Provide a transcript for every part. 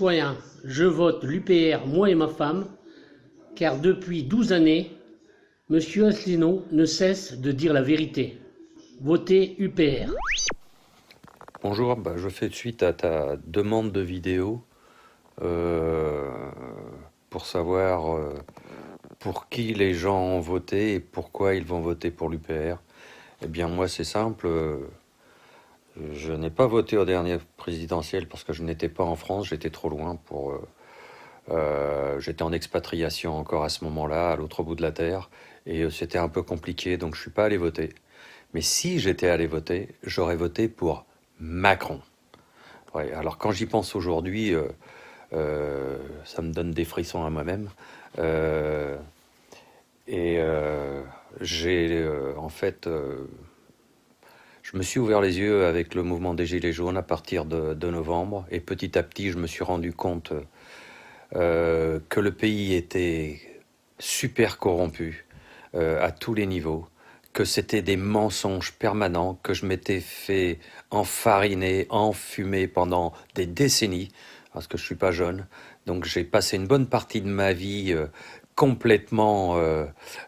citoyens, je vote l'UPR, moi et ma femme, car depuis 12 années, M. Asselineau ne cesse de dire la vérité. Votez UPR. Bonjour, je fais suite à ta demande de vidéo pour savoir pour qui les gens ont voté et pourquoi ils vont voter pour l'UPR. Eh bien moi c'est simple, je n'ai pas voté aux dernières présidentielles parce que je n'étais pas en France, j'étais trop loin pour... j'étais en expatriation encore à ce moment-là, à l'autre bout de la terre, et c'était un peu compliqué, donc je ne suis pas allé voter. Mais si j'étais allé voter, j'aurais voté pour Macron. Ouais, alors quand j'y pense aujourd'hui, ça me donne des frissons à moi-même. En fait, je me suis ouvert les yeux avec le mouvement des Gilets jaunes à partir de novembre, et petit à petit, je me suis rendu compte que le pays était super corrompu à tous les niveaux, que c'était des mensonges permanents, que je m'étais fait enfariner, enfumer pendant des décennies, parce que je suis pas jeune. Donc j'ai passé une bonne partie de ma vie complètement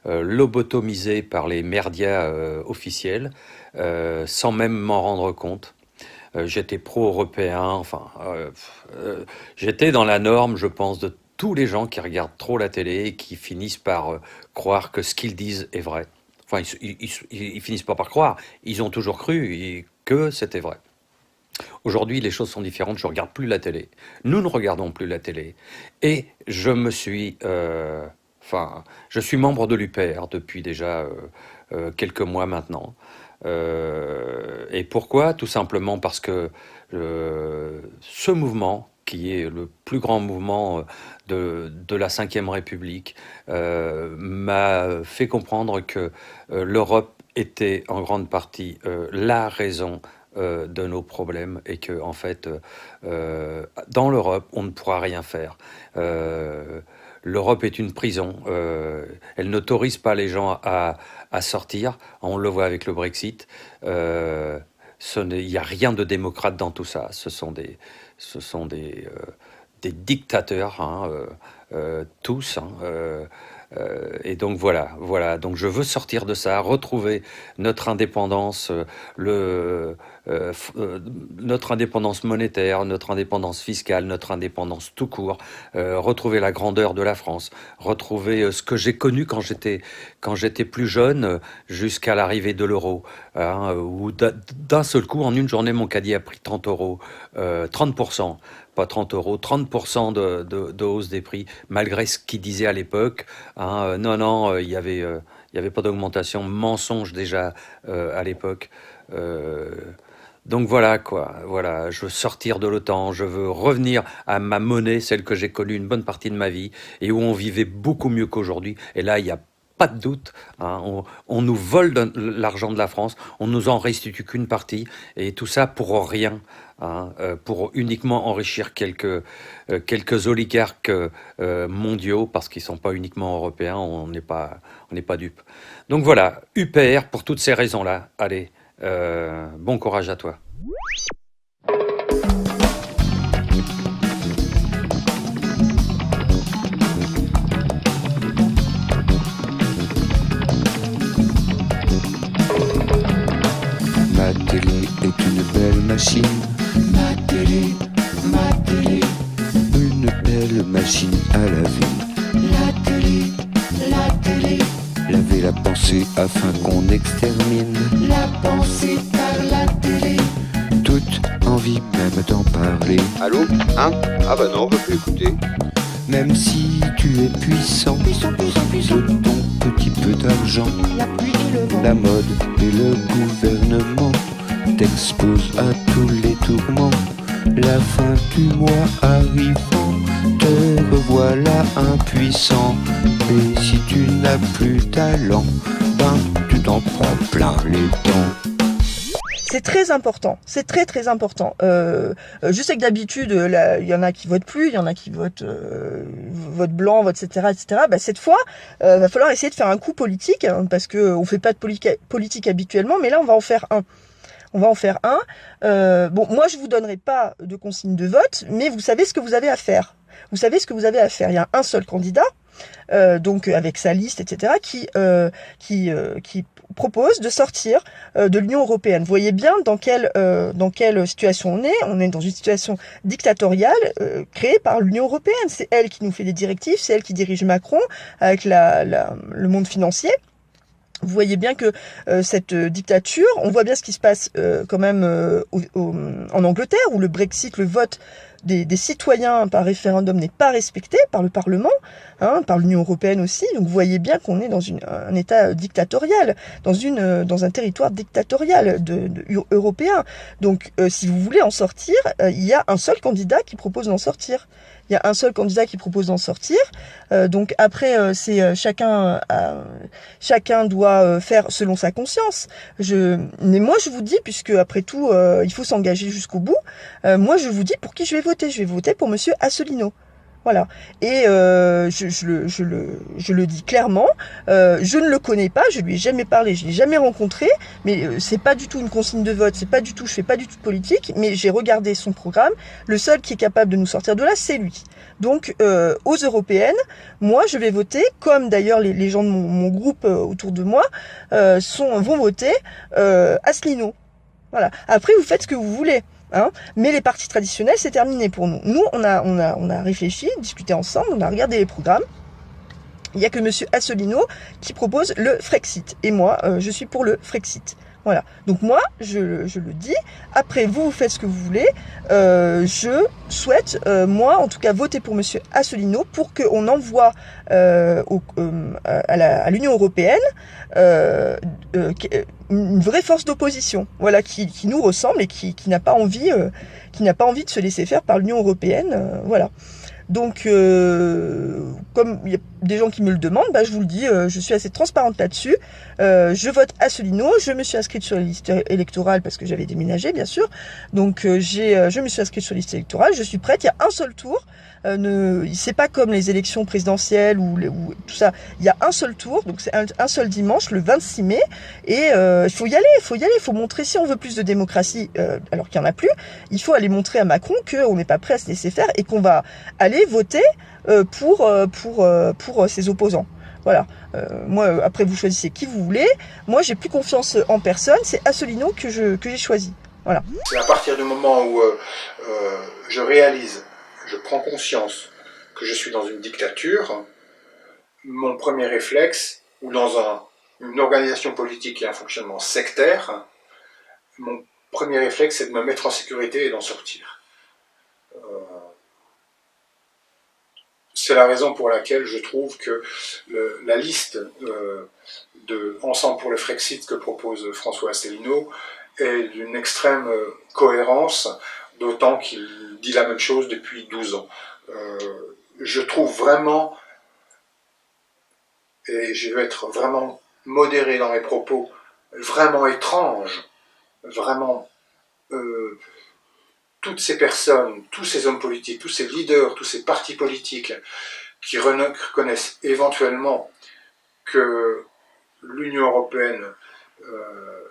lobotomisé par les merdias officiels, sans même m'en rendre compte. J'étais pro-européen, j'étais dans la norme, je pense, de tous les gens qui regardent trop la télé et qui finissent par croire que ce qu'ils disent est vrai. Enfin, ils finissent pas par croire, ils ont toujours cru que c'était vrai. Aujourd'hui, les choses sont différentes, je ne regarde plus la télé. Nous ne regardons plus la télé. Et je me suis... je suis membre de l'UPR depuis déjà quelques mois maintenant. Et pourquoi? Tout simplement parce que ce mouvement, qui est le plus grand mouvement de la Ve République, m'a fait comprendre que l'Europe était en grande partie la raison de nos problèmes, et que en fait, dans l'Europe, on ne pourra rien faire. L'Europe est une prison. Elle n'autorise pas les gens à sortir. On le voit avec le Brexit. Il n'y a rien de démocrate dans tout ça. Ce sont des dictateurs, hein, tous. Hein, et donc voilà. Donc je veux sortir de ça, retrouver notre indépendance, notre indépendance monétaire, notre indépendance fiscale, notre indépendance tout court, retrouver la grandeur de la France, retrouver ce que j'ai connu quand j'étais plus jeune, jusqu'à l'arrivée de l'euro, hein, où d'un seul coup, en une journée, mon caddie a pris 30 euros, 30%. Pas 30 euros, 30% de hausse des prix, malgré ce qu'ils disaient à l'époque. Hein, non, il y avait pas d'augmentation, mensonge déjà à l'époque. Donc voilà quoi, voilà, je veux sortir de l'OTAN, je veux revenir à ma monnaie, celle que j'ai connue une bonne partie de ma vie, et où on vivait beaucoup mieux qu'aujourd'hui. Et là, il n'y a pas de doute, hein, on nous vole l'argent de la France, on nous en restitue qu'une partie, et tout ça pour rien, hein, pour uniquement enrichir quelques oligarques mondiaux, parce qu'ils ne sont pas uniquement européens, on n'est pas dupes. Donc voilà, UPR pour toutes ces raisons-là. Allez, bon courage à toi. Ma télé est une belle machine. Ma télé, une belle machine à laver. La télé, laver la pensée afin qu'on extermine la pensée par la télé. Toute envie même d'en parler. Allô? Hein? Ah bah non, on peut plus écouter. Même si tu es puissant, de ton petit peu d'argent, la mode et le gouvernement t'exposent à tous les tourments. La fin du mois arrivant, te revoilà impuissant. Et si tu n'as plus talent, tu t'en prends plein les dents. C'est très important, c'est très important. Je sais que d'habitude, il y en a qui votent plus, il y en a qui votent blanc, votent etc. Cette fois, va falloir essayer de faire un coup politique, hein, parce que on fait pas de politique habituellement, mais là on va en faire un. On va en faire un. Bon, moi, je vous donnerai pas de consigne de vote, mais vous savez ce que vous avez à faire. Vous savez ce que vous avez à faire. Il y a un seul candidat, donc avec sa liste, etc., qui propose de sortir de l'Union européenne. Vous voyez bien dans quelle situation on est. On est dans une situation dictatoriale créée par l'Union européenne. C'est elle qui nous fait des directives, c'est elle qui dirige Macron avec le monde financier. Vous voyez bien que cette dictature, on voit bien ce qui se passe quand même en Angleterre, où le Brexit, le vote des citoyens par référendum n'est pas respecté par le Parlement, hein, par l'Union européenne aussi. Donc vous voyez bien qu'on est dans un État dictatorial, dans un territoire dictatorial européen. Donc si vous voulez en sortir, il y a un seul candidat qui propose d'en sortir. Il y a un seul candidat qui propose d'en sortir. Donc après, c'est chacun doit faire selon sa conscience. Mais moi, je vous dis, puisque après tout, il faut s'engager jusqu'au bout. Moi, je vous dis pour qui je vais voter. Je vais voter pour Monsieur Asselineau. Voilà. Et je le dis clairement. Je ne le connais pas, je lui ai jamais parlé, je l'ai jamais rencontré, mais c'est pas du tout une consigne de vote, je fais pas du tout de politique, mais j'ai regardé son programme. Le seul qui est capable de nous sortir de là, c'est lui. Donc aux européennes, moi je vais voter, comme d'ailleurs les gens de mon groupe autour de moi vont voter Asselineau. Voilà. Après, vous faites ce que vous voulez. Hein, mais les partis traditionnels, c'est terminé pour nous. Nous, on a réfléchi, discuté ensemble, on a regardé les programmes. Il n'y a que Monsieur Asselineau qui propose le Frexit. Et moi, je suis pour le Frexit. Voilà. Donc moi, je le dis. Après, vous faites ce que vous voulez. Je souhaite, moi, en tout cas, voter pour Monsieur Asselineau pour qu'on envoie à l'Union européenne une vraie force d'opposition. Voilà, qui nous ressemble et qui n'a pas envie, de se laisser faire par l'Union européenne. Voilà. Donc, comme il y a des gens qui me le demandent, je vous le dis, je suis assez transparente là-dessus. Je vote Asselineau, je me suis inscrite sur la liste électorale parce que j'avais déménagé, bien sûr. Donc, je me suis inscrite sur la liste électorale, je suis prête, il y a un seul tour. C'est pas comme les élections présidentielles ou tout ça. Il y a un seul tour, donc c'est un seul dimanche, le 26 mai, et il faut y aller, il faut montrer, si on veut plus de démocratie, alors qu'il y en a plus, il faut aller montrer à Macron qu'on n'est pas prêt à se laisser faire et qu'on va aller voter pour ses opposants. Voilà. Moi, après, vous choisissez qui vous voulez. Moi, j'ai plus confiance en personne. C'est Asselineau que j'ai choisi. Voilà. C'est à partir du moment où je prends conscience que je suis dans une dictature, mon premier réflexe, ou dans une organisation politique qui a un fonctionnement sectaire, mon premier réflexe, c'est de me mettre en sécurité et d'en sortir. C'est la raison pour laquelle je trouve que la liste de Ensemble pour le Frexit que propose François Asselineau est d'une extrême cohérence, d'autant qu'il dit la même chose depuis 12 ans. Je trouve vraiment, et je vais être vraiment modéré dans mes propos, vraiment étrange, vraiment toutes ces personnes, tous ces hommes politiques, tous ces leaders, tous ces partis politiques qui reconnaissent éventuellement que l'Union européenne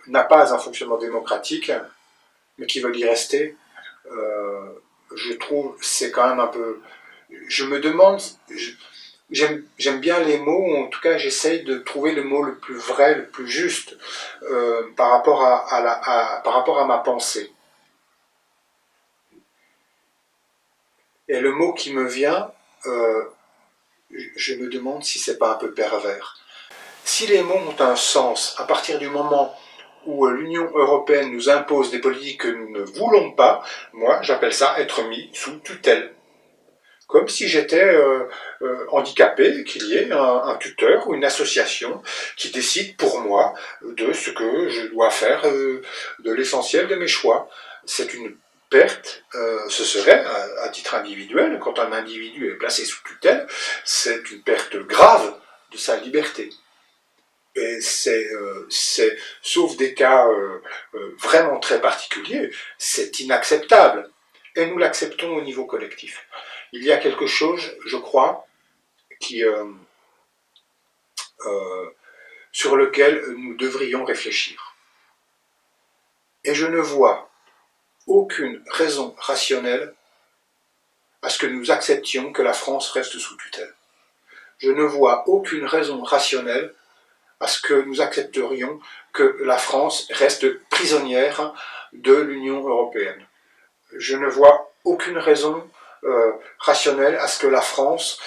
n'a pas un fonctionnement démocratique, mais qui veulent y rester, je trouve c'est quand même un peu... Je me demande... J'aime bien les mots, en tout cas j'essaye de trouver le mot le plus vrai, le plus juste par rapport à ma pensée. Et le mot qui me vient, je me demande si c'est pas un peu pervers. Si les mots ont un sens, à partir du moment où l'Union européenne nous impose des politiques que nous ne voulons pas, moi j'appelle ça être mis sous tutelle. Comme si j'étais handicapé, qu'il y ait un tuteur ou une association qui décide pour moi de ce que je dois faire, de l'essentiel de mes choix. C'est une perte, ce serait, à titre individuel, quand un individu est placé sous tutelle, c'est une perte grave de sa liberté. Et sauf des cas vraiment très particuliers, c'est inacceptable. Et nous l'acceptons au niveau collectif. Il y a quelque chose, je crois, sur lequel nous devrions réfléchir. Et je ne vois aucune raison rationnelle à ce que nous acceptions que la France reste sous tutelle. Je ne vois aucune raison rationnelle à ce que nous accepterions que la France reste prisonnière de l'Union européenne. Je ne vois aucune raison rationnelle à ce que la France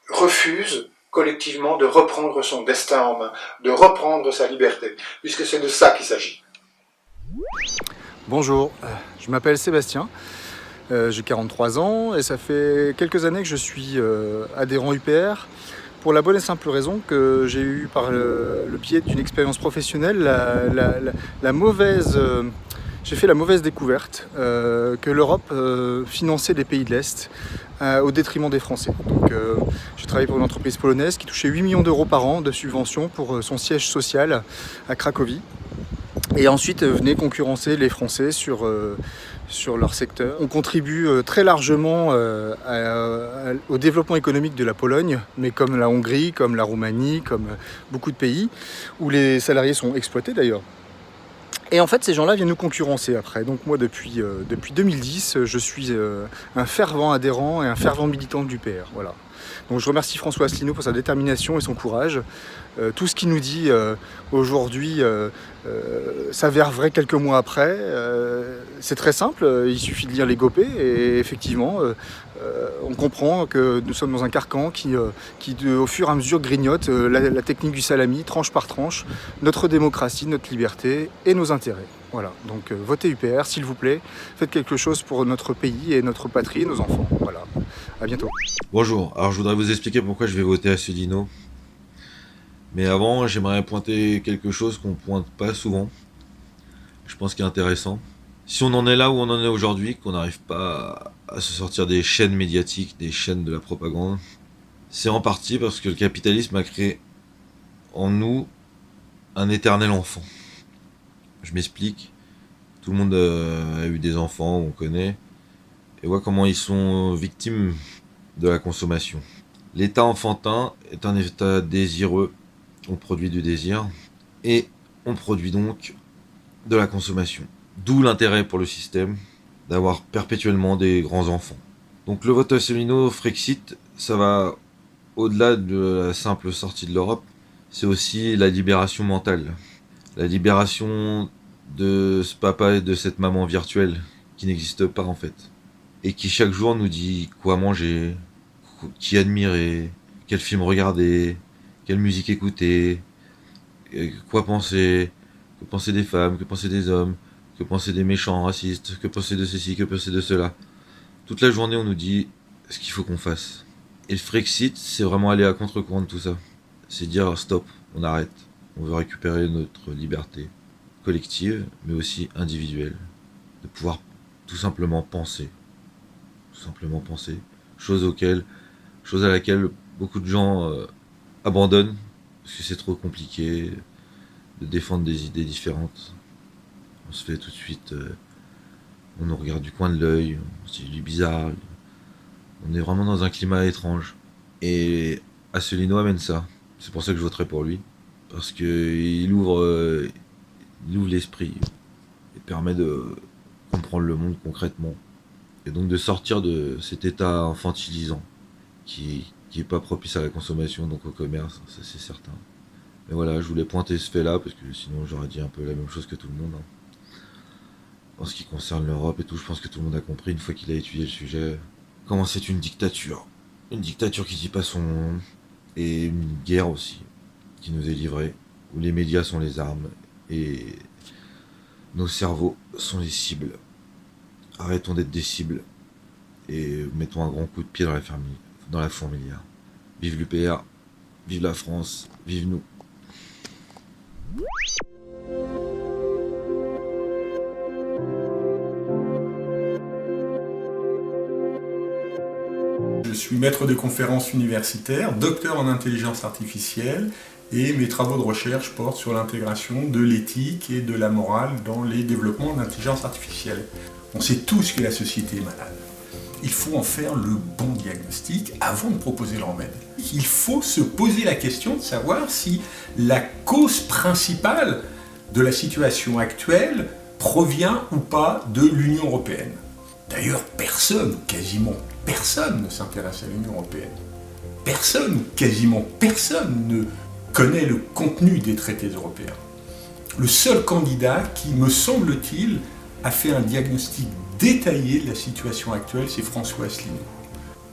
refuse collectivement de reprendre son destin en main, de reprendre sa liberté, puisque c'est de ça qu'il s'agit. Bonjour, je m'appelle Sébastien, j'ai 43 ans et ça fait quelques années que je suis adhérent UPR pour la bonne et simple raison que j'ai eu par le biais d'une expérience professionnelle j'ai fait la mauvaise découverte que l'Europe finançait les pays de l'Est au détriment des Français. Donc, j'ai travaillé pour une entreprise polonaise qui touchait 8 millions d'euros par an de subventions pour son siège social à Cracovie. Et ensuite venait concurrencer les Français sur leur secteur. On contribue très largement au développement économique de la Pologne, mais comme la Hongrie, comme la Roumanie, comme beaucoup de pays, où les salariés sont exploités d'ailleurs. Et en fait, ces gens-là viennent nous concurrencer après. Donc moi, depuis 2010, je suis un fervent adhérent et un fervent militant de l'UPR. Voilà. Donc je remercie François Asselineau pour sa détermination et son courage. Tout ce qu'il nous dit aujourd'hui s'avère vrai quelques mois après. C'est très simple, il suffit de lire les Gopé et effectivement, on comprend que nous sommes dans un carcan qui au fur et à mesure grignote la technique du salami, tranche par tranche, notre démocratie, notre liberté et nos intérêts. Voilà, donc votez UPR s'il vous plaît, faites quelque chose pour notre pays et notre patrie et nos enfants. Voilà, à bientôt. Bonjour, alors je voudrais vous expliquer pourquoi je vais voter Asselineau. Mais avant, j'aimerais pointer quelque chose qu'on pointe pas souvent. Je pense qu'il est intéressant. Si on en est là où on en est aujourd'hui, qu'on n'arrive pas à se sortir des chaînes médiatiques, des chaînes de la propagande, c'est en partie parce que le capitalisme a créé en nous un éternel enfant. Je m'explique. Tout le monde a eu des enfants, on connaît, et voit comment ils sont victimes de la consommation. L'état enfantin est un état désireux. On produit du désir et on produit donc de la consommation. D'où l'intérêt pour le système d'avoir perpétuellement des grands enfants. Donc le vote Asselineau Frexit, ça va au-delà de la simple sortie de l'Europe, c'est aussi la libération mentale. La libération de ce papa et de cette maman virtuelle qui n'existe pas en fait. Et qui chaque jour nous dit quoi manger, qui admirer, quel film regarder, quelle musique écouter, quoi penser, que penser des femmes, que penser des hommes, que penser des méchants racistes, que penser de ceci, que penser de cela. Toute la journée on nous dit ce qu'il faut qu'on fasse. Et le Frexit, c'est vraiment aller à contre-courant de tout ça. C'est dire stop, on arrête. On veut récupérer notre liberté collective, mais aussi individuelle. De pouvoir tout simplement penser. Tout simplement penser. Chose à laquelle beaucoup de gens abandonnent, parce que c'est trop compliqué de défendre des idées différentes. On se fait tout de suite... on nous regarde du coin de l'œil, on se dit du bizarre. On est vraiment dans un climat étrange. Et Asselineau amène ça. C'est pour ça que je voterai pour lui. Parce qu'il ouvre l'esprit. Et permet de comprendre le monde concrètement. Et donc de sortir de cet état infantilisant qui est pas propice à la consommation, donc au commerce, ça c'est certain. Mais voilà, je voulais pointer ce fait-là, parce que sinon j'aurais dit un peu la même chose que tout le monde. En ce qui concerne l'Europe et tout, je pense que tout le monde a compris, une fois qu'il a étudié le sujet, comment c'est une dictature. Une dictature qui dit pas son nom, et une guerre aussi, qui nous est livrée, où les médias sont les armes, et nos cerveaux sont les cibles. Arrêtons d'être des cibles, et mettons un grand coup de pied dans la fourmilière. Vive l'UPR, vive la France, vive nous. Je suis maître de conférences universitaires, docteur en intelligence artificielle, et mes travaux de recherche portent sur l'intégration de l'éthique et de la morale dans les développements d'intelligence artificielle. On sait tous que la société est malade. Il faut en faire le bon diagnostic avant de proposer le remède. Il faut se poser la question de savoir si la cause principale de la situation actuelle provient ou pas de l'Union européenne. D'ailleurs, personne, quasiment personne ne s'intéresse à l'Union européenne. Personne, ou quasiment personne, ne connaît le contenu des traités européens. Le seul candidat qui, me semble-t-il, a fait un diagnostic détaillé de la situation actuelle, c'est François Asselineau.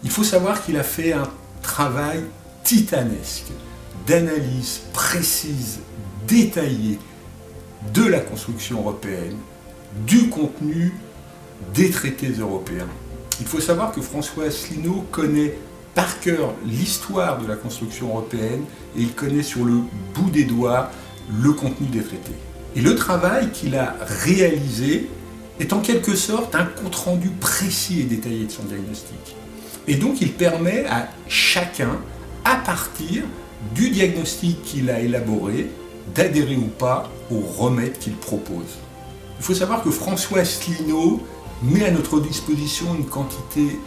Il faut savoir qu'il a fait un travail titanesque d'analyse précise, détaillée de la construction européenne, du contenu des traités européens. Il faut savoir que François Asselineau connaît par cœur l'histoire de la construction européenne et il connaît sur le bout des doigts le contenu des traités. Et le travail qu'il a réalisé est en quelque sorte un compte-rendu précis et détaillé de son diagnostic. Et donc il permet à chacun, à partir du diagnostic qu'il a élaboré, d'adhérer ou pas aux remèdes qu'il propose. Il faut savoir que François Asselineau met à notre disposition une quantité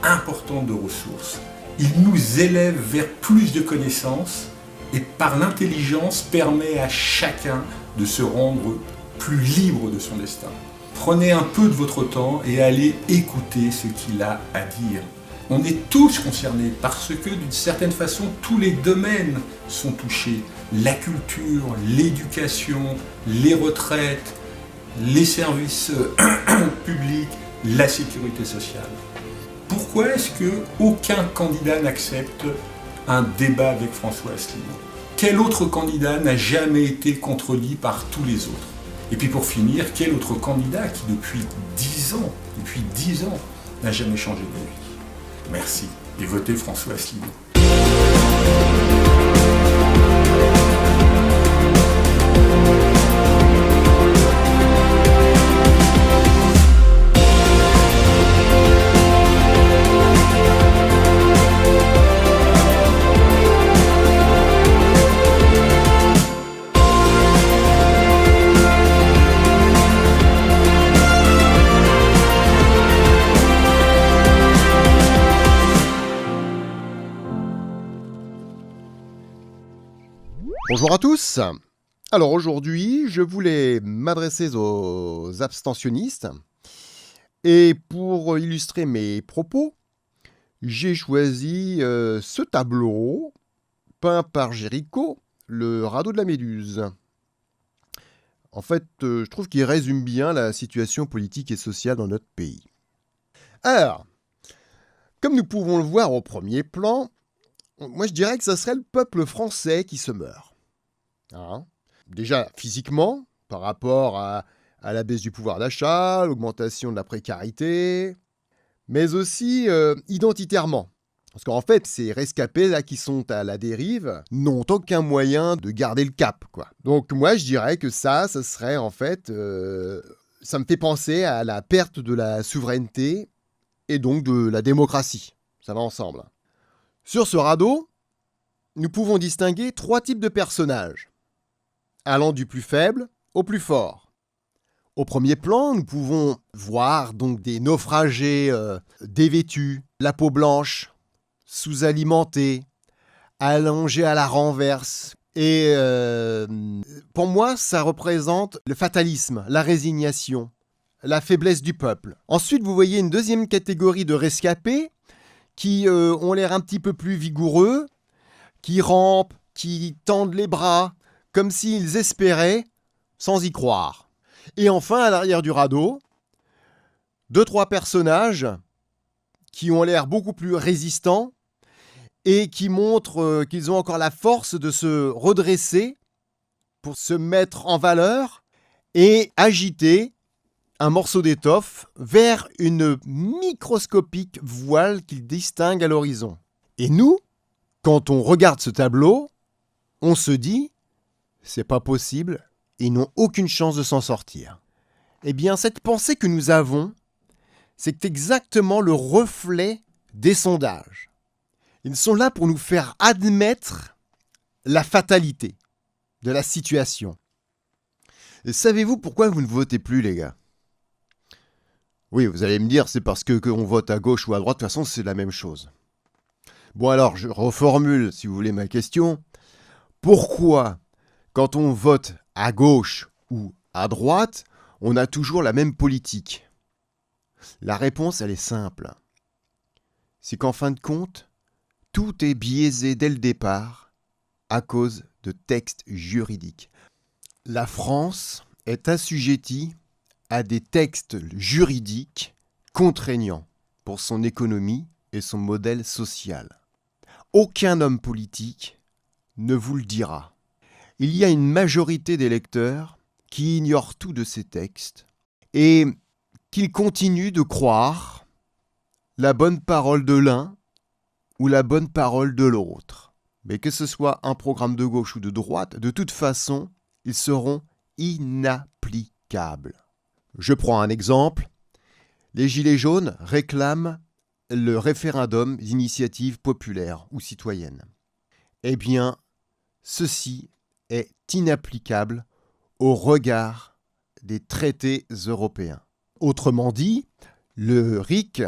importante de ressources. Il nous élève vers plus de connaissances et par l'intelligence permet à chacun de se rendre plus libre de son destin. Prenez un peu de votre temps et allez écouter ce qu'il a à dire. On est tous concernés parce que d'une certaine façon, tous les domaines sont touchés. La culture, l'éducation, les retraites, les services publics, la sécurité sociale. Pourquoi est-ce qu'aucun candidat n'accepte un débat avec François Asselineau? Quel autre candidat n'a jamais été contredit par tous les autres? Et puis pour finir, quel autre candidat qui depuis 10 ans, n'a jamais changé d'avis? Merci et votez François Asselineau. Bonjour à tous. Alors aujourd'hui, je voulais m'adresser aux abstentionnistes et pour illustrer mes propos, j'ai choisi ce tableau peint par Géricault, le radeau de la Méduse. En fait, je trouve qu'il résume bien la situation politique et sociale dans notre pays. Alors, comme nous pouvons le voir au premier plan, moi je dirais que ce serait le peuple français qui se meurt. Hein. Déjà physiquement, par rapport à la baisse du pouvoir d'achat, l'augmentation de la précarité, mais aussi identitairement. Parce qu'en fait, ces rescapés là qui sont à la dérive n'ont aucun moyen de garder le cap, quoi. Donc moi, je dirais que ça serait en fait, ça me fait penser à la perte de la souveraineté et donc de la démocratie. Ça va ensemble. Sur ce radeau, nous pouvons distinguer 3 types de personnages, allant du plus faible au plus fort. Au premier plan, nous pouvons voir donc des naufragés dévêtus, la peau blanche, sous-alimentés, allongés à la renverse. Et pour moi, ça représente le fatalisme, la résignation, la faiblesse du peuple. Ensuite, vous voyez une deuxième catégorie de rescapés qui ont l'air un petit peu plus vigoureux, qui rampent, qui tendent les bras, comme s'ils espéraient sans y croire. Et enfin, à l'arrière du radeau, 2-3 personnages qui ont l'air beaucoup plus résistants et qui montrent qu'ils ont encore la force de se redresser pour se mettre en valeur et agiter un morceau d'étoffe vers une microscopique voile qu'ils distinguent à l'horizon. Et nous, quand on regarde ce tableau, on se dit c'est pas possible, ils n'ont aucune chance de s'en sortir. Eh bien, cette pensée que nous avons, c'est exactement le reflet des sondages. Ils sont là pour nous faire admettre la fatalité de la situation. Et savez-vous pourquoi vous ne votez plus, les gars? Oui, vous allez me dire, c'est parce qu'on vote à gauche ou à droite, de toute façon, c'est la même chose. Bon alors, je reformule, si vous voulez, ma question. Pourquoi, quand on vote à gauche ou à droite, on a toujours la même politique? La réponse, elle est simple. C'est qu'en fin de compte, tout est biaisé dès le départ à cause de textes juridiques. La France est assujettie à des textes juridiques contraignants pour son économie et son modèle social. Aucun homme politique ne vous le dira. Il y a une majorité d'électeurs qui ignorent tout de ces textes et qu'ils continuent de croire la bonne parole de l'un ou la bonne parole de l'autre. Mais que ce soit un programme de gauche ou de droite, de toute façon, ils seront inapplicables. Je prends un exemple. Les Gilets jaunes réclament le référendum d'initiative populaire ou citoyenne. Eh bien, ceci est inapplicable au regard des traités européens. Autrement dit, le RIC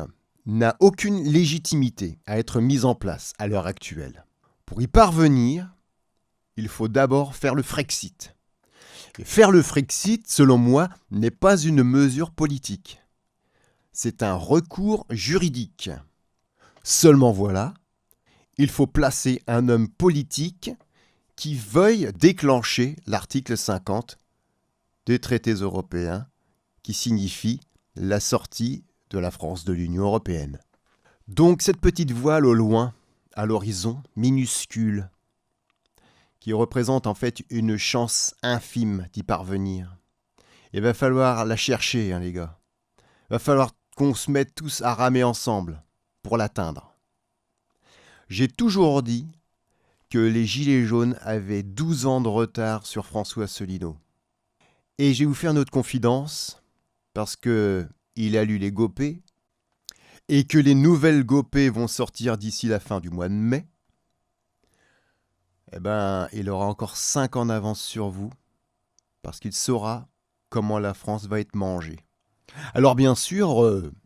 n'a aucune légitimité à être mis en place à l'heure actuelle. Pour y parvenir, il faut d'abord faire le Frexit. Et faire le Frexit, selon moi, n'est pas une mesure politique. C'est un recours juridique. Seulement voilà, il faut placer un homme politique qui veuille déclencher l'article 50 des traités européens, qui signifie la sortie de la France de l'Union européenne. Donc cette petite voile au loin, à l'horizon, minuscule, qui représente en fait une chance infime d'y parvenir. Il va falloir la chercher, les gars. Il va falloir qu'on se mette tous à ramer ensemble pour l'atteindre. J'ai toujours dit que les Gilets jaunes avaient 12 ans de retard sur François Asselineau. Et je vais vous faire une autre confidence, parce qu'il a lu les Gopé, et que les nouvelles Gopé vont sortir d'ici la fin du mois de mai. Eh ben, il aura encore 5 ans d'avance sur vous, parce qu'il saura comment la France va être mangée. Alors bien sûr,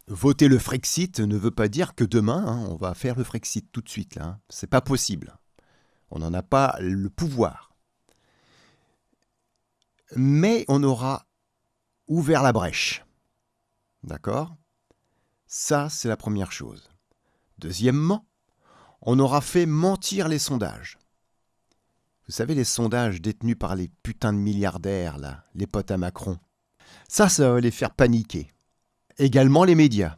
voter le Frexit ne veut pas dire que demain, on va faire le Frexit tout de suite. Là, c'est pas possible. On n'en a pas le pouvoir. Mais on aura ouvert la brèche. D'accord ? Ça, c'est la première chose. Deuxièmement, on aura fait mentir les sondages. Vous savez, les sondages détenus par les putains de milliardaires, là, les potes à Macron. Ça va les faire paniquer. Également les médias,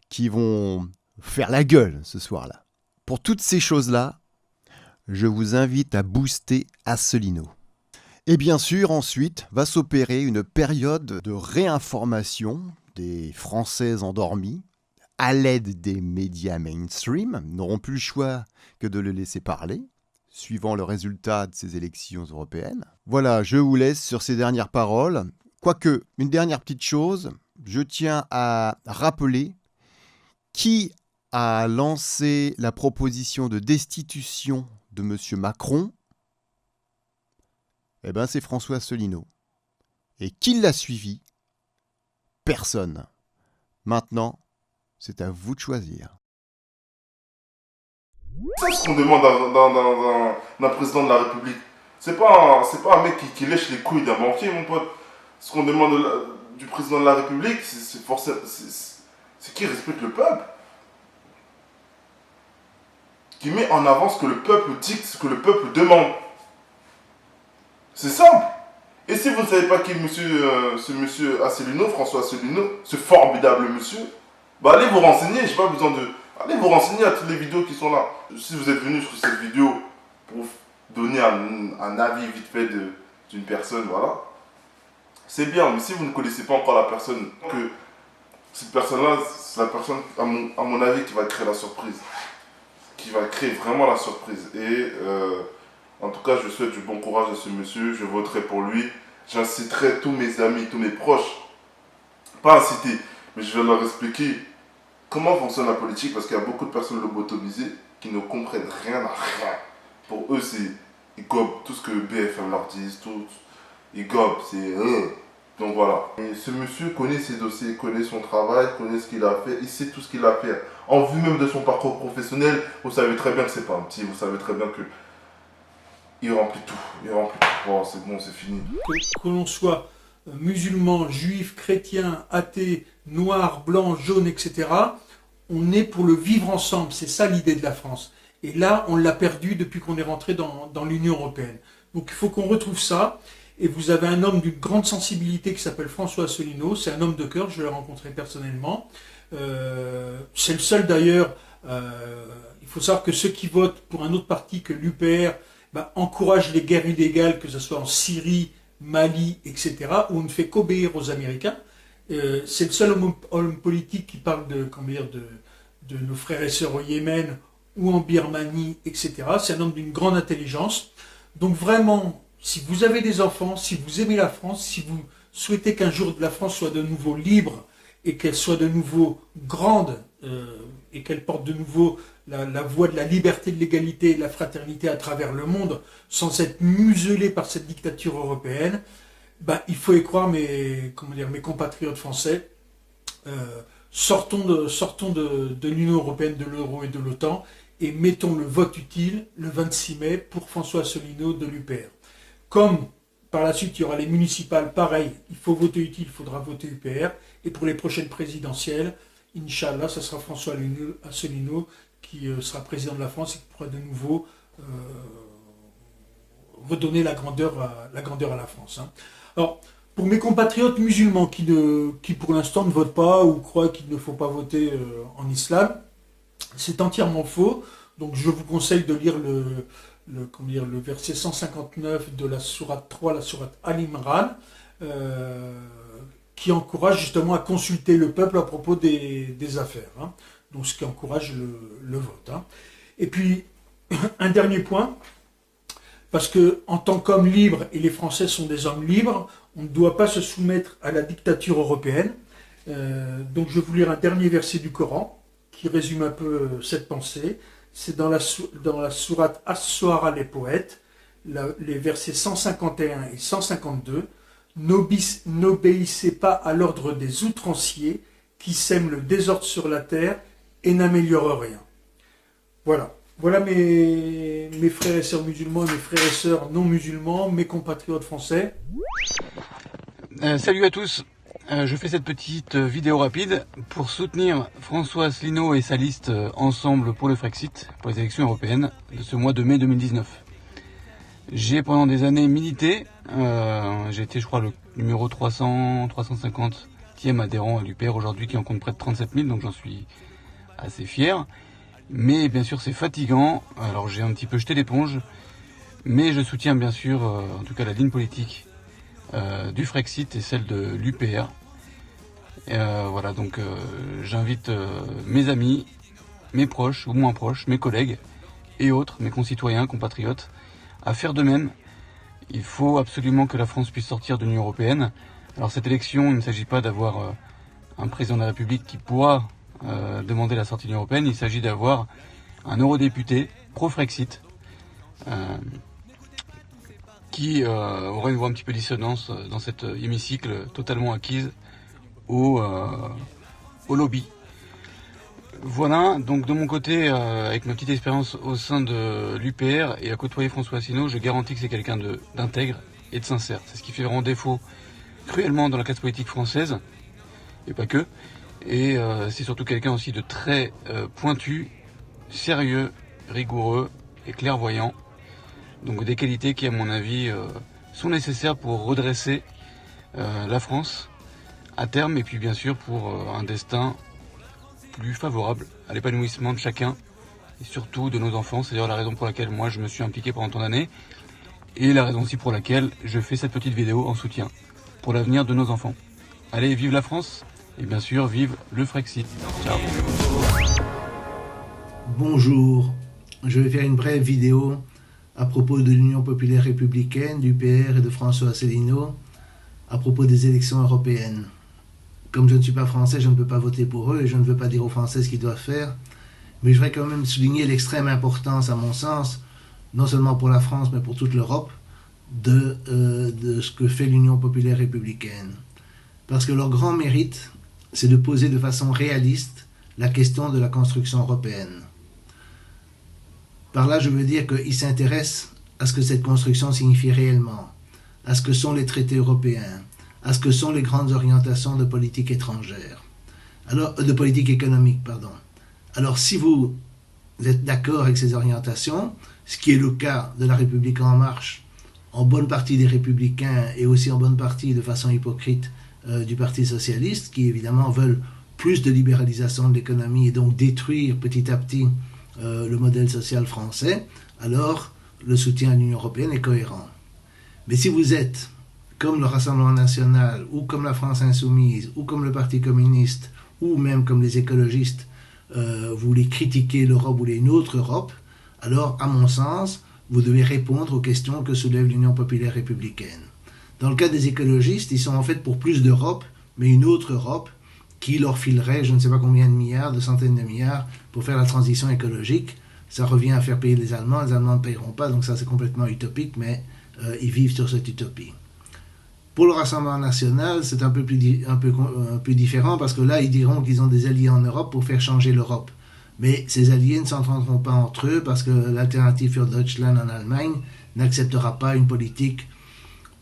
qui vont faire la gueule ce soir-là. Pour toutes ces choses-là, je vous invite à booster Asselineau. Et bien sûr, ensuite, va s'opérer une période de réinformation des Français endormis à l'aide des médias mainstream. Ils n'auront plus le choix que de le laisser parler, suivant le résultat de ces élections européennes. Voilà, je vous laisse sur ces dernières paroles. Quoique, une dernière petite chose, je tiens à rappeler qui a lancé la proposition de destitution de M. Macron. Eh bien, c'est François Asselineau. Et qui l'a suivi? Personne. Maintenant, c'est à vous de choisir. C'est ce qu'on demande d'un président de la République. C'est pas un mec qui lèche les couilles d'un banquier, mon pote. Ce qu'on demande du président de la République, c'est qu'il respecte le peuple. Qui met en avant ce que le peuple dicte, ce que le peuple demande. C'est simple. Et si vous ne savez pas qui est ce monsieur Asselineau, François Asselineau, ce formidable monsieur, bah allez vous renseigner, j'ai pas besoin de... Allez vous renseigner à toutes les vidéos qui sont là. Si vous êtes venu sur cette vidéo pour donner un avis vite fait d'une personne, voilà, c'est bien. Mais si vous ne connaissez pas encore la personne, que cette personne-là, c'est la personne, à mon avis, qui va créer la surprise. Qui va créer vraiment la surprise. Et en tout cas, je souhaite du bon courage à ce monsieur. Je voterai pour lui. J'inciterai tous mes amis, tous mes proches. Pas inciter, mais je vais leur expliquer comment fonctionne la politique, parce qu'il y a beaucoup de personnes lobotomisées qui ne comprennent rien à rien. Pour eux, ils gobent tout ce que BFM leur dit, ils gobent, donc voilà. Et ce monsieur connaît ses dossiers, connaît son travail, connaît ce qu'il a fait, il sait tout ce qu'il a fait. En vue même de son parcours professionnel, vous savez très bien que c'est pas un petit, vous savez très bien que il remplit tout. Bon, c'est bon, c'est fini. Que l'on soit musulman, juif, chrétien, athée, noir, blanc, jaune, etc., on est pour le vivre ensemble. C'est ça l'idée de la France. Et là, on l'a perdu depuis qu'on est rentré dans l'Union européenne. Donc il faut qu'on retrouve ça. Et vous avez un homme d'une grande sensibilité qui s'appelle François Asselineau. C'est un homme de cœur, je l'ai rencontré personnellement. C'est le seul d'ailleurs. Il faut savoir que ceux qui votent pour un autre parti que l'UPR encouragent les guerres illégales, que ce soit en Syrie, Mali, etc., où on ne fait qu'obéir aux Américains. C'est le seul homme politique qui parle de nos frères et sœurs au Yémen ou en Birmanie, etc. C'est un homme d'une grande intelligence. Donc vraiment, si vous avez des enfants, si vous aimez la France, si vous souhaitez qu'un jour la France soit de nouveau libre et qu'elle soit de nouveau grande et qu'elle porte de nouveau la voie de la liberté, de l'égalité et de la fraternité à travers le monde, sans être muselée par cette dictature européenne, il faut y croire, mes compatriotes français. Sortons de l'Union européenne, de l'euro et de l'OTAN et mettons le vote utile le 26 mai pour François Asselineau de l'UPR. Comme par la suite il y aura les municipales, pareil, il faut voter utile, il faudra voter UPR. Et pour les prochaines présidentielles, Inch'Allah, ça sera François Asselineau qui sera président de la France et qui pourra de nouveau redonner la grandeur à la France. Alors, pour mes compatriotes musulmans qui pour l'instant ne votent pas ou croient qu'il ne faut pas voter en islam, c'est entièrement faux. Donc je vous conseille de lire le verset 159 de la sourate 3, la sourate Al-Imran, qui encourage justement à consulter le peuple à propos des affaires. Donc ce qui encourage le vote. Et puis, un dernier point, parce que en tant qu'hommes libres, et les Français sont des hommes libres, on ne doit pas se soumettre à la dictature européenne. Donc je vais vous lire un dernier verset du Coran qui résume un peu cette pensée. C'est dans la sourate As-Sohara les poètes, les versets 151 et 152. N'obéissez pas à l'ordre des outranciers qui sèment le désordre sur la terre et n'améliorent rien. Voilà mes frères et sœurs musulmans, mes frères et sœurs non musulmans, mes compatriotes français. Salut à tous, je fais cette petite vidéo rapide pour soutenir François Asselineau et sa liste Ensemble pour le Frexit, pour les élections européennes de ce mois de mai 2019. J'ai pendant des années milité, j'ai été je crois le numéro 350e adhérent à l'UPR aujourd'hui qui en compte près de 37 000, donc j'en suis assez fier. Mais bien sûr c'est fatigant, alors j'ai un petit peu jeté l'éponge, mais je soutiens bien sûr en tout cas la ligne politique du Frexit et celle de l'UPR. Voilà, donc j'invite mes amis, mes proches ou moins proches, mes collègues et autres, mes concitoyens, compatriotes, à faire de même. Il faut absolument que la France puisse sortir de l'Union européenne. Alors cette élection, il ne s'agit pas d'avoir un président de la République qui pourra demander la sortie de l'Union européenne, il s'agit d'avoir un eurodéputé pro-Frexit qui aurait une voix un petit peu dissonance dans cet hémicycle totalement acquise au lobby. Voilà, donc de mon côté, avec ma petite expérience au sein de l'UPR et à côtoyer François Asselineau, je garantis que c'est quelqu'un d'intègre et de sincère. C'est ce qui fait vraiment défaut cruellement dans la classe politique française, et pas que. Et c'est surtout quelqu'un aussi de très pointu, sérieux, rigoureux et clairvoyant. Donc des qualités qui, à mon avis, sont nécessaires pour redresser la France à terme, et puis bien sûr pour un destin plus favorable à l'épanouissement de chacun, et surtout de nos enfants. C'est d'ailleurs la raison pour laquelle moi je me suis impliqué pendant tant d'années, et la raison aussi pour laquelle je fais cette petite vidéo en soutien pour l'avenir de nos enfants. Allez, vive la France, et bien sûr, vive le Frexit. Ciao. Bonjour, je vais faire une brève vidéo à propos de l'Union populaire républicaine, du PR et de François Asselineau, à propos des élections européennes. Comme je ne suis pas français, je ne peux pas voter pour eux et je ne veux pas dire aux Français ce qu'ils doivent faire, mais je voudrais quand même souligner l'extrême importance, à mon sens, non seulement pour la France, mais pour toute l'Europe, de ce que fait l'Union populaire républicaine. Parce que leur grand mérite, c'est de poser de façon réaliste la question de la construction européenne. Par là, je veux dire qu'ils s'intéressent à ce que cette construction signifie réellement, à ce que sont les traités européens, à ce que sont les grandes orientations de politique étrangère, alors de politique économique, pardon. Alors si vous êtes d'accord avec ces orientations, ce qui est le cas de la République en marche, en bonne partie des Républicains et aussi en bonne partie de façon hypocrite du Parti socialiste, qui évidemment veulent plus de libéralisation de l'économie et donc détruire petit à petit le modèle social français, alors le soutien à l'Union européenne est cohérent. Mais si vous êtes comme le Rassemblement national, ou comme la France insoumise, ou comme le Parti communiste, ou même comme les écologistes, vous voulez critiquer l'Europe, vous voulez une autre Europe, alors, à mon sens, vous devez répondre aux questions que soulève l'Union populaire républicaine. Dans le cas des écologistes, ils sont en fait pour plus d'Europe, mais une autre Europe qui leur filerait je ne sais pas combien de milliards, de centaines de milliards, pour faire la transition écologique. Ça revient à faire payer les Allemands ne payeront pas, donc ça c'est complètement utopique, mais ils vivent sur cette utopie. Pour le Rassemblement national, c'est un peu plus différent, parce que là, ils diront qu'ils ont des alliés en Europe pour faire changer l'Europe. Mais ces alliés ne s'entendront pas entre eux, parce que l'Alternative für Deutschland en Allemagne n'acceptera pas une politique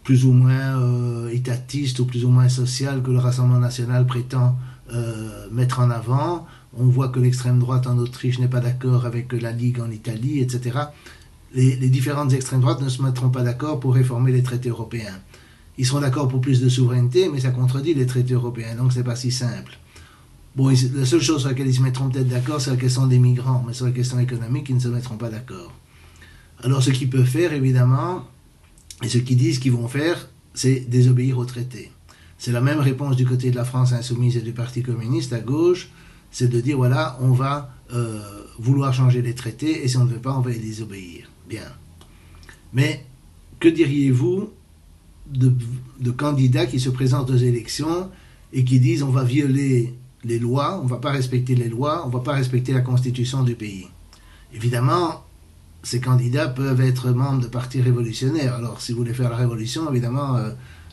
plus ou moins étatiste ou plus ou moins sociale que le Rassemblement national prétend mettre en avant. On voit que l'extrême droite en Autriche n'est pas d'accord avec la Ligue en Italie, etc. Les différentes extrêmes droites ne se mettront pas d'accord pour réformer les traités européens. Ils seront d'accord pour plus de souveraineté, mais ça contredit les traités européens, donc c'est pas si simple. Bon, la seule chose sur laquelle ils se mettront peut-être d'accord, c'est la question des migrants, mais sur la question économique, ils ne se mettront pas d'accord. Alors ce qu'ils peuvent faire, évidemment, et ce qu'ils disent qu'ils vont faire, c'est désobéir aux traités. C'est la même réponse du côté de la France insoumise et du Parti communiste à gauche, c'est de dire, voilà, on va vouloir changer les traités, et si on ne veut pas, on va y désobéir. Bien. Mais que diriez-vous de candidats qui se présentent aux élections et qui disent, on va violer les lois, on ne va pas respecter les lois, on ne va pas respecter la constitution du pays? Évidemment, ces candidats peuvent être membres de partis révolutionnaires. Alors, si vous voulez faire la révolution, évidemment,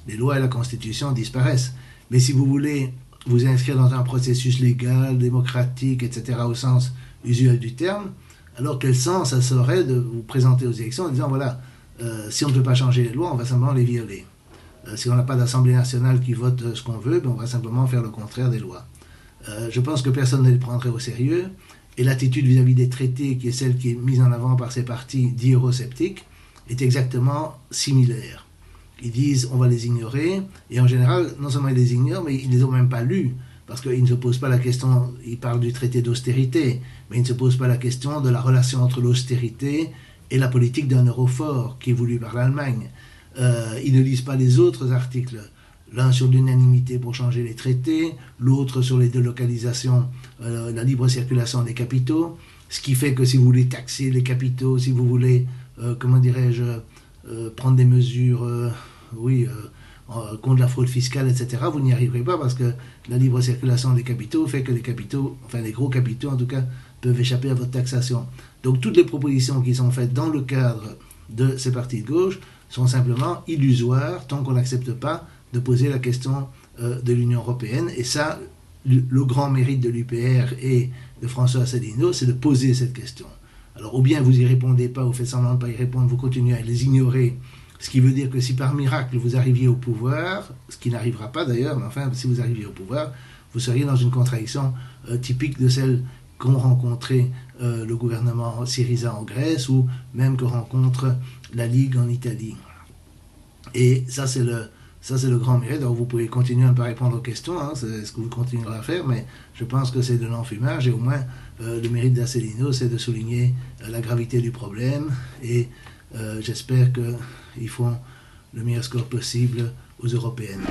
les lois et la constitution disparaissent. Mais si vous voulez vous inscrire dans un processus légal, démocratique, etc., au sens usuel du terme, alors quel sens ça serait de vous présenter aux élections en disant, voilà, si on ne peut pas changer les lois, on va simplement les violer. Si on n'a pas d'Assemblée nationale qui vote ce qu'on veut, ben on va simplement faire le contraire des lois. Je pense que personne ne les prendrait au sérieux, et l'attitude vis-à-vis des traités, qui est celle qui est mise en avant par ces partis dits eurosceptiques, est exactement similaire. Ils disent on va les ignorer, et en général, non seulement ils les ignorent, mais ils ne les ont même pas lus, parce qu'ils ne se posent pas la question, ils parlent du traité d'austérité, mais ils ne se posent pas la question de la relation entre l'austérité et la politique d'un euro fort qui est voulu par l'Allemagne. Ils ne lisent pas les autres articles, l'un sur l'unanimité pour changer les traités, l'autre sur les délocalisations, la libre circulation des capitaux, ce qui fait que si vous voulez taxer les capitaux, si vous voulez, prendre des mesures, contre la fraude fiscale, etc., vous n'y arriverez pas, parce que la libre circulation des capitaux fait que les capitaux, enfin les gros capitaux en tout cas, peuvent échapper à votre taxation. Donc toutes les propositions qui sont faites dans le cadre de ces partis de gauche sont simplement illusoires tant qu'on n'accepte pas de poser la question de l'Union européenne. Et ça, le grand mérite de l'UPR et de François Asselineau, c'est de poser cette question. Alors, ou bien vous n'y répondez pas, vous faites semblant de ne pas y répondre, vous continuez à les ignorer, ce qui veut dire que si par miracle vous arriviez au pouvoir, ce qui n'arrivera pas d'ailleurs, mais enfin, si vous arriviez au pouvoir, vous seriez dans une contradiction typique de celle qu'ont rencontré le gouvernement Syriza en Grèce, ou même que rencontre la Ligue en Italie. Et ça, c'est le grand mérite. Alors vous pouvez continuer à ne pas répondre aux questions, hein, c'est ce que vous continuerez à faire, mais je pense que c'est de l'enfumage, et au moins le mérite d'Asselineau, c'est de souligner la gravité du problème, et j'espère qu'ils font le meilleur score possible aux européennes.